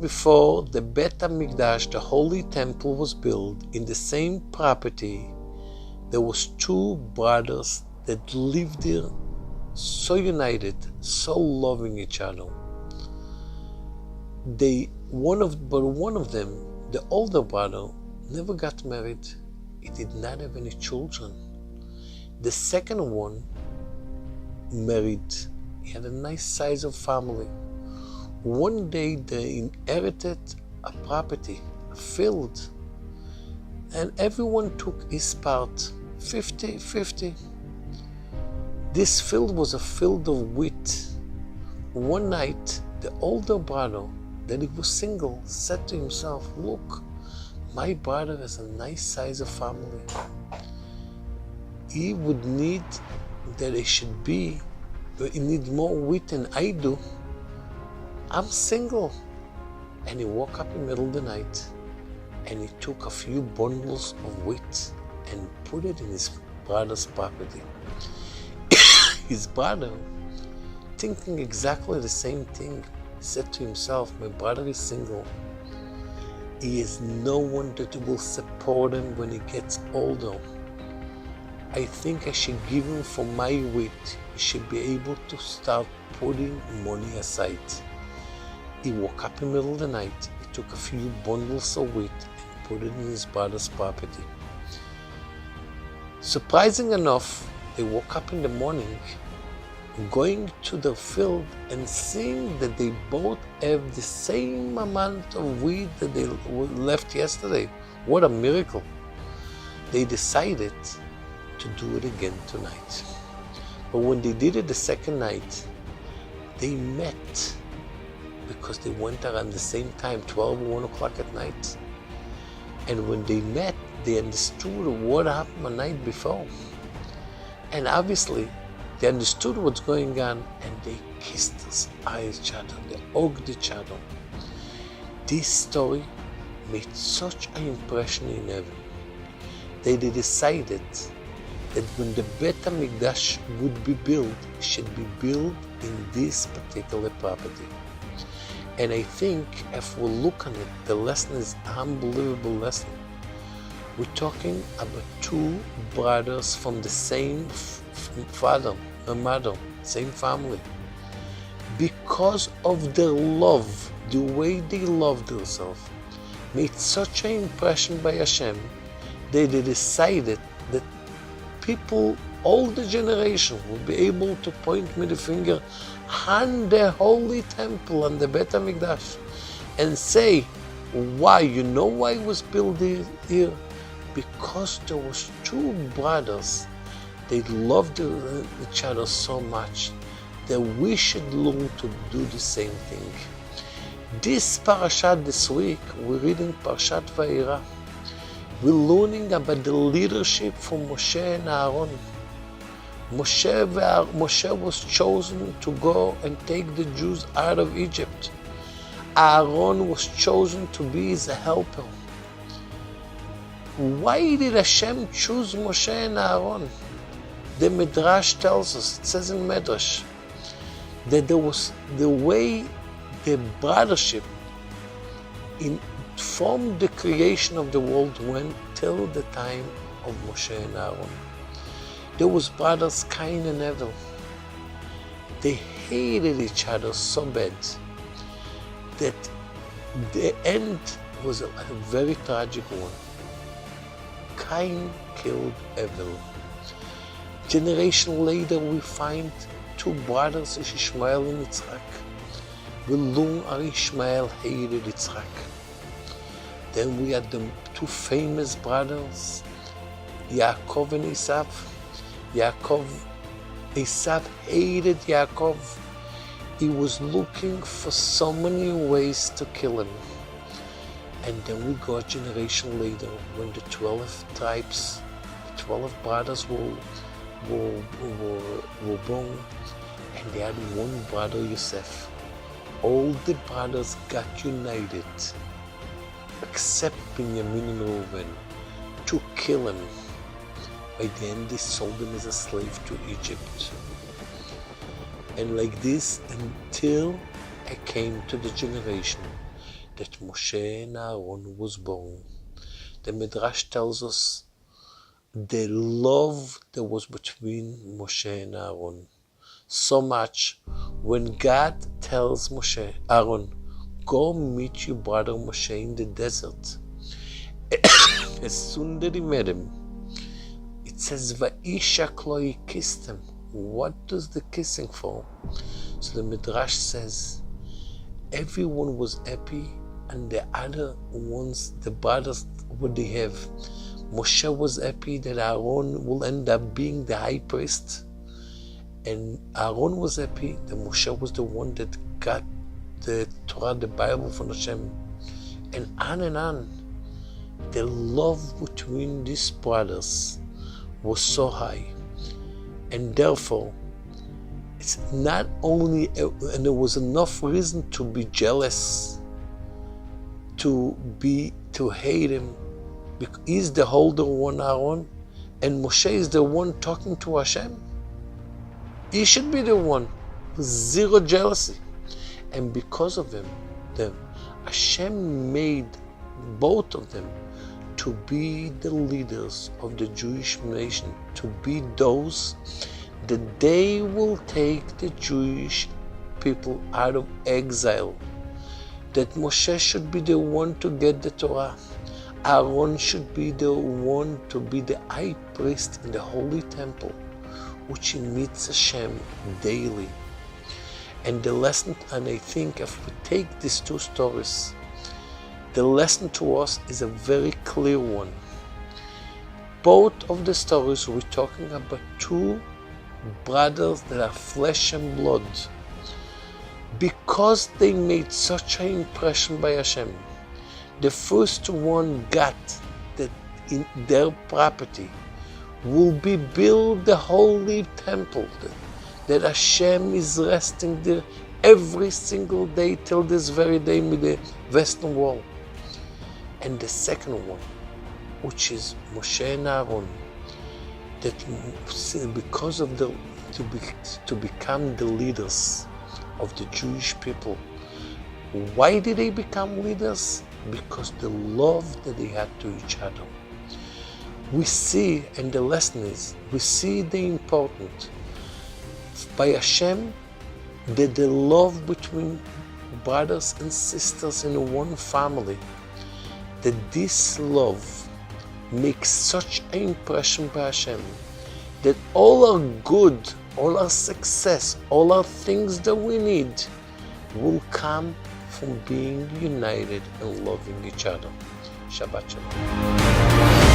before the Bet HaMikdash, the Holy Temple, was built, in the same property, there was two brothers that lived there, so united, so loving each other. One of them, the older brother, never got married. He did not have any children. The second one married. He had a nice size of family. One day they inherited a property, a field, and everyone took his part, 50-50. This field was a field of wheat. One night, the older brother, that he was single, said to himself, look, my brother has a nice size of family. He would need that he needs more wheat than I do. I'm single. And he woke up in the middle of the night and he took a few bundles of wheat and put it in his brother's property. His brother, thinking exactly the same thing, said to himself, my brother is single. He has no one that will support him when he gets older. I think I should give him for my wheat. He should be able to start putting money aside. He woke up in the middle of the night, he took a few bundles of wheat and put it in his brother's property. Surprising enough, they woke up in the morning, going to the field and seeing that they both have the same amount of wheat that they left yesterday. What a miracle. They decided to do it again tonight. But when they did it the second night, they met, because they went around the same time, 12 or 1 o'clock at night. And when they met, they understood what happened the night before. And obviously, they understood what's going on, and they kissed each other, they hugged each other. This story made such an impression in heaven that they decided that when the Bet HaMikdash would be built, it should be built in this particular property. And I think if we look on it, the lesson is an unbelievable lesson. We're talking about two brothers from the same father and mother, same family. Because of their love, the way they loved themselves, made such an impression by Hashem that they decided that people, all the generation, will be able to point me the finger on the Holy Temple and the Bet HaMikdash and say, why? You know why it was built here? Because there was two brothers. They loved each other so much that we should learn to do the same thing. This parashat this week, we're reading Parshat Vaera. We're learning about the leadership from Moshe and Aaron. Moshe was chosen to go and take the Jews out of Egypt. Aaron was chosen to be his helper. Why did Hashem choose Moshe and Aaron? The Midrash tells us, it says in Midrash, that there was the way the brothership from the creation of the world went till the time of Moshe and Aaron. There was brothers Cain and Abel. They hated each other so bad that the end was a very tragic one. Cain killed Abel. Generation later, we find two brothers, Ishmael and Yitzchak. We learn how Ishmael hated Yitzchak. Then we had the two famous brothers, Yaakov and Esav. Esav hated Yaakov. He was looking for so many ways to kill him. And then we go a generation later when the 12 tribes, the 12 brothers were born, and they had one brother, Yosef. All the brothers got united, except Benjamin and Reuben, to kill him. By the end, they sold him as a slave to Egypt. And like this, until I came to the generation that Moshe and Aaron was born. The Midrash tells us the love that was between Moshe and Aaron. So much, when God tells Aaron, go meet your brother Moshe in the desert. As soon as he met him, it says, Va'ishak lo, he kissed him. What does the kissing for? So the Midrash says, everyone was happy, and the other ones, the brothers, what they have. Moshe was happy that Aaron will end up being the high priest, and Aaron was happy that Moshe was the one that got the Torah, the Bible from Hashem, and on and on. The love between these brothers was so high, and therefore it's not only, and there was enough reason to be jealous, to hate him, because he's the older one, Aaron, and Moshe is the one talking to Hashem. He should be the one with zero jealousy, and because of them, Hashem made both of them to be the leaders of the Jewish nation, to be those that they will take the Jewish people out of exile, that Moshe should be the one to get the Torah, Aaron should be the one to be the high priest in the holy temple, which he meets Hashem daily. And the lesson, and I think if we take these two stories, the lesson to us is a very clear one. Both of the stories, we're talking about two brothers that are flesh and blood. Because they made such an impression by Hashem, the first one got that in their property will be built the holy temple, that Hashem is resting there every single day till this very day with the western wall. And the second one, which is Moshe and Aaron, that because of to become the leaders of the Jewish people. Why did they become leaders? Because the love that they had to each other. We see, and the lesson is, we see the important by Hashem, that the love between brothers and sisters in one family, that this love makes such an impression by Hashem, that all our good, all our success, all our things that we need will come from being united and loving each other. Shabbat Shalom.